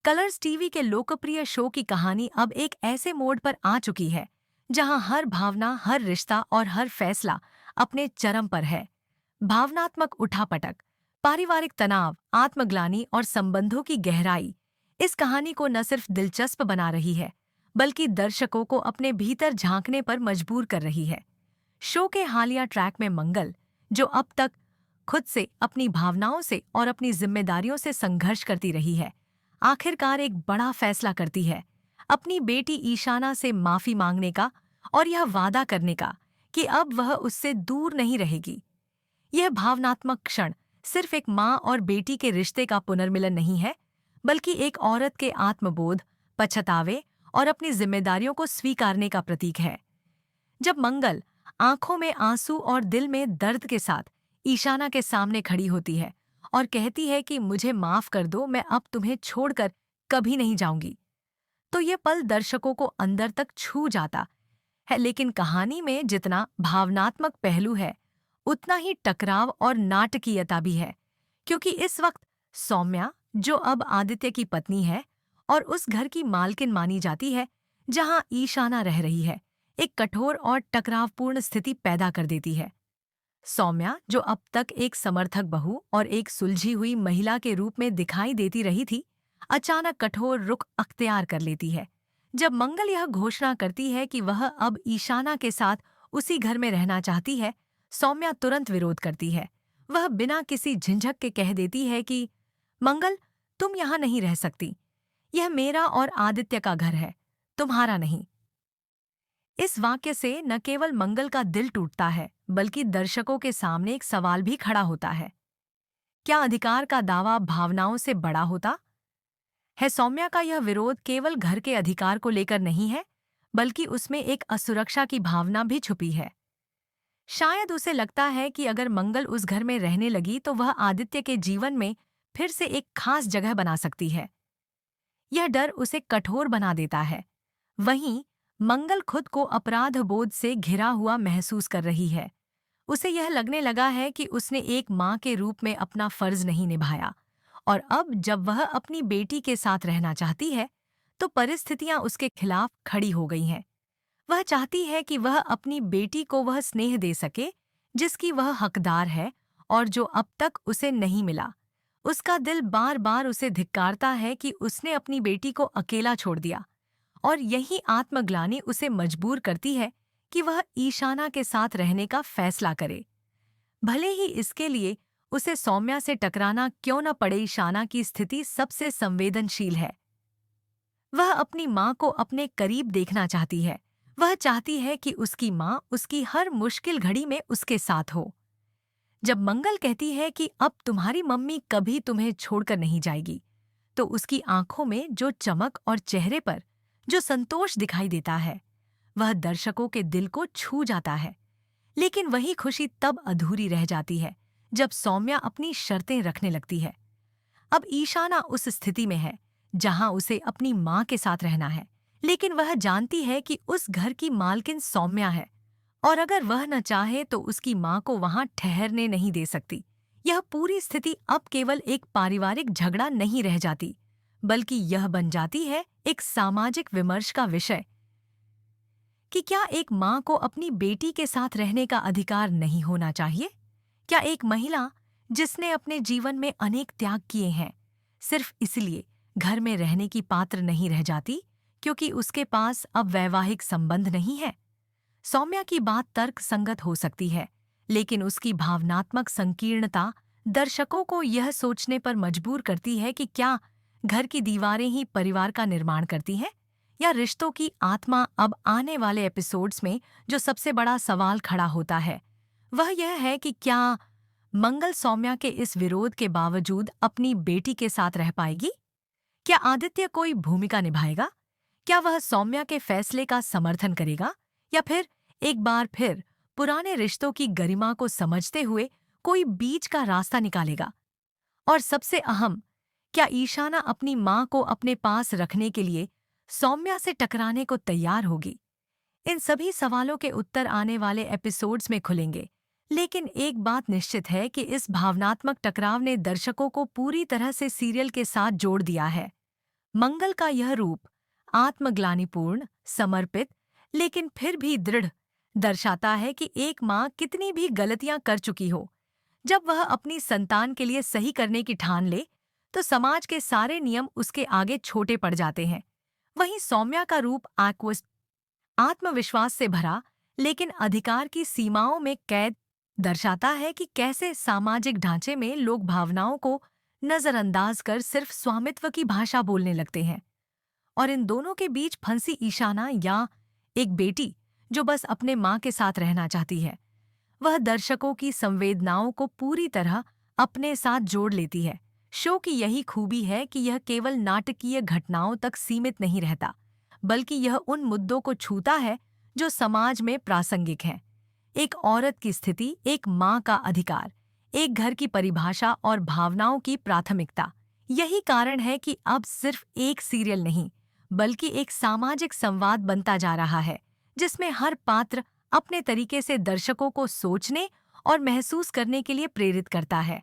Colors TV के लोकप्रिय show की कहानी अब एक ऐसे मोड़ पर आ चुकी है जहां हर भावना, हर रिश्ता और हर फैसला अपने चरम पर है। भावनात्मक उठापटक, पारिवारिक तनाव, आत्मग्लानि और संबंधों की गहराई इस कहानी को न सिर्फ दिलचस्प बना रही है, बल्कि दर्शकों को अपने भीतर झांकने पर मजबूर कर रही है। शो के हालिया ट्रैक में मंगल, जो अब तक खुद से, अपनी भावनाओं से और अपनी जिम्मेदारियों से संघर्ष करती रही है, आखिरकार एक बड़ा फैसला करती है, अपनी बेटी ईशाना से माफी मांगने का और यह वादा करने का कि अब वह उससे दूर नहीं रहेगी। यह भावनात्मक क्षण सिर्फ एक माँ और बेटी के रिश्ते का पुनर्मिलन नहीं है, बल्कि एक औरत के आत्मबोध, पछतावे और अपनी जिम्मेदारियों को स्वीकारने का प्रतीक है। जब मंगल आंखों में आंसू और दिल में दर्द के साथ ईशाना के सामने खड़ी होती है और कहती है कि मुझे माफ कर दो, मैं अब तुम्हें छोड़कर कभी नहीं जाऊंगी, तो ये पल दर्शकों को अंदर तक छू जाता है। लेकिन कहानी में जितना भावनात्मक पहलू है, उतना ही टकराव और नाटकीयता भी है, क्योंकि इस वक्त सौम्या, जो अब आदित्य की पत्नी है और उस घर की मालकिन मानी जाती है जहां ईशाना रह रही है, एक कठोर और टकरावपूर्ण स्थिति पैदा कर देती है। सौम्या, जो अब तक एक समर्थक बहू और एक सुलझी हुई महिला के रूप में दिखाई देती रही थी, अचानक कठोर रुख अख्तियार कर लेती है। जब मंगल यह घोषणा करती है कि वह अब ईशाना के साथ उसी घर में रहना चाहती है, सौम्या तुरंत विरोध करती है। वह बिना किसी झिझक के कह देती है कि मंगल, तुम यहाँ नहीं रह सकती। यह मेरा और आदित्य का घर है, तुम्हारा नहीं। इस वाक्य से न केवल मंगल का दिल टूटता है, बल्कि दर्शकों के सामने एक सवाल भी खड़ा होता है। क्या अधिकार का दावा भावनाओं से बड़ा होता है? सौम्या का यह विरोध केवल घर के अधिकार को लेकर नहीं है, बल्कि उसमें एक असुरक्षा की भावना भी छुपी है। शायद उसे लगता है कि अगर मंगल उस घर में रहने लगी तो वह आदित्य के जीवन में फिर से एक खास जगह बना सकती है। यह डर उसे कठोर बना देता है। वहीं मंगल खुद को अपराध बोध से घिरा हुआ महसूस कर रही है। उसे यह लगने लगा है कि उसने एक माँ के रूप में अपना फर्ज नहीं निभाया, और अब जब वह अपनी बेटी के साथ रहना चाहती है, तो परिस्थितियां उसके खिलाफ खड़ी हो गई हैं। वह चाहती है कि वह अपनी बेटी को वह स्नेह दे सके जिसकी वह हकदार है और जो अब तक उसे नहीं मिला। उसका दिल बार बार उसे धिक्कारता है कि उसने अपनी बेटी को अकेला छोड़ दिया, और यही आत्मग्लानि उसे मजबूर करती है कि वह ईशाना के साथ रहने का फैसला करे, भले ही इसके लिए उसे सौम्या से टकराना क्यों न पड़े। ईशाना की स्थिति सबसे संवेदनशील है। वह अपनी माँ को अपने करीब देखना चाहती है। वह चाहती है कि उसकी माँ उसकी हर मुश्किल घड़ी में उसके साथ हो। जब मंगल कहती है कि अब तुम्हारी मम्मी कभी तुम्हें छोड़कर नहीं जाएगी, तो उसकी आंखों में जो चमक और चेहरे पर जो संतोष दिखाई देता है, वह दर्शकों के दिल को छू जाता है। लेकिन वही खुशी तब अधूरी रह जाती है जब सौम्या अपनी शर्तें रखने लगती है। अब ईशाना उस स्थिति में है जहां उसे अपनी माँ के साथ रहना है, लेकिन वह जानती है कि उस घर की मालकिन सौम्या है, और अगर वह न चाहे तो उसकी माँ को वहां ठहरने नहीं दे सकती। यह पूरी स्थिति अब केवल एक पारिवारिक झगड़ा नहीं रह जाती, बल्कि यह बन जाती है एक सामाजिक विमर्श का विषय कि क्या एक माँ को अपनी बेटी के साथ रहने का अधिकार नहीं होना चाहिए? क्या एक महिला जिसने अपने जीवन में अनेक त्याग किए हैं, सिर्फ इसलिए घर में रहने की पात्र नहीं रह जाती क्योंकि उसके पास अब वैवाहिक संबंध नहीं है? सौम्या की बात तर्क संगत हो सकती है, लेकिन उसकी भावनात्मक संकीर्णता दर्शकों को यह सोचने पर मजबूर करती है कि क्या घर की दीवारें ही परिवार का निर्माण करती हैं, या रिश्तों की आत्मा? अब आने वाले एपिसोड्स में जो सबसे बड़ा सवाल खड़ा होता है, वह यह है कि क्या मंगल सौम्या के इस विरोध के बावजूद अपनी बेटी के साथ रह पाएगी? क्या आदित्य कोई भूमिका निभाएगा? क्या वह सौम्या के फैसले का समर्थन करेगा, या फिर एक बार फिर पुराने रिश्तों की गरिमा को समझते हुए कोई बीच का रास्ता निकालेगा? और सबसे अहम, क्या ईशाना अपनी माँ को अपने पास रखने के लिए सौम्या से टकराने को तैयार होगी? इन सभी सवालों के उत्तर आने वाले एपिसोड्स में खुलेंगे। लेकिन एक बात निश्चित है कि इस भावनात्मक टकराव ने दर्शकों को पूरी तरह से सीरियल के साथ जोड़ दिया है। मंगल का यह रूप आत्मग्लानिपूर्ण, समर्पित, लेकिन फिर भी दृढ़ दर्शाता है कि एक माँ कितनी भी गलतियां कर चुकी हो, जब वह अपनी संतान के लिए सही करने की ठान ले, तो समाज के सारे नियम उसके आगे छोटे पड़ जाते हैं। वहीं सौम्या का रूप एक्विस्ट, आत्मविश्वास से भरा, लेकिन अधिकार की सीमाओं में कैद, दर्शाता है कि कैसे सामाजिक ढांचे में लोग भावनाओं को नजरअंदाज कर सिर्फ स्वामित्व की भाषा बोलने लगते हैं। और इन दोनों के बीच फंसी ईशाना, या एक बेटी जो बस अपने माँ के साथ रहना चाहती है, वह दर्शकों की संवेदनाओं को पूरी तरह अपने साथ जोड़ लेती है। शो की यही खूबी है कि यह केवल नाटकीय घटनाओं तक सीमित नहीं रहता, बल्कि यह उन मुद्दों को छूता है जो समाज में प्रासंगिक हैं। एक औरत की स्थिति, एक माँ का अधिकार, एक घर की परिभाषा और भावनाओं की प्राथमिकता। यही कारण है कि अब सिर्फ एक सीरियल नहीं, बल्कि एक सामाजिक संवाद बनता जा रहा है, जिसमें हर पात्र अपने तरीके से दर्शकों को सोचने और महसूस करने के लिए प्रेरित करता है।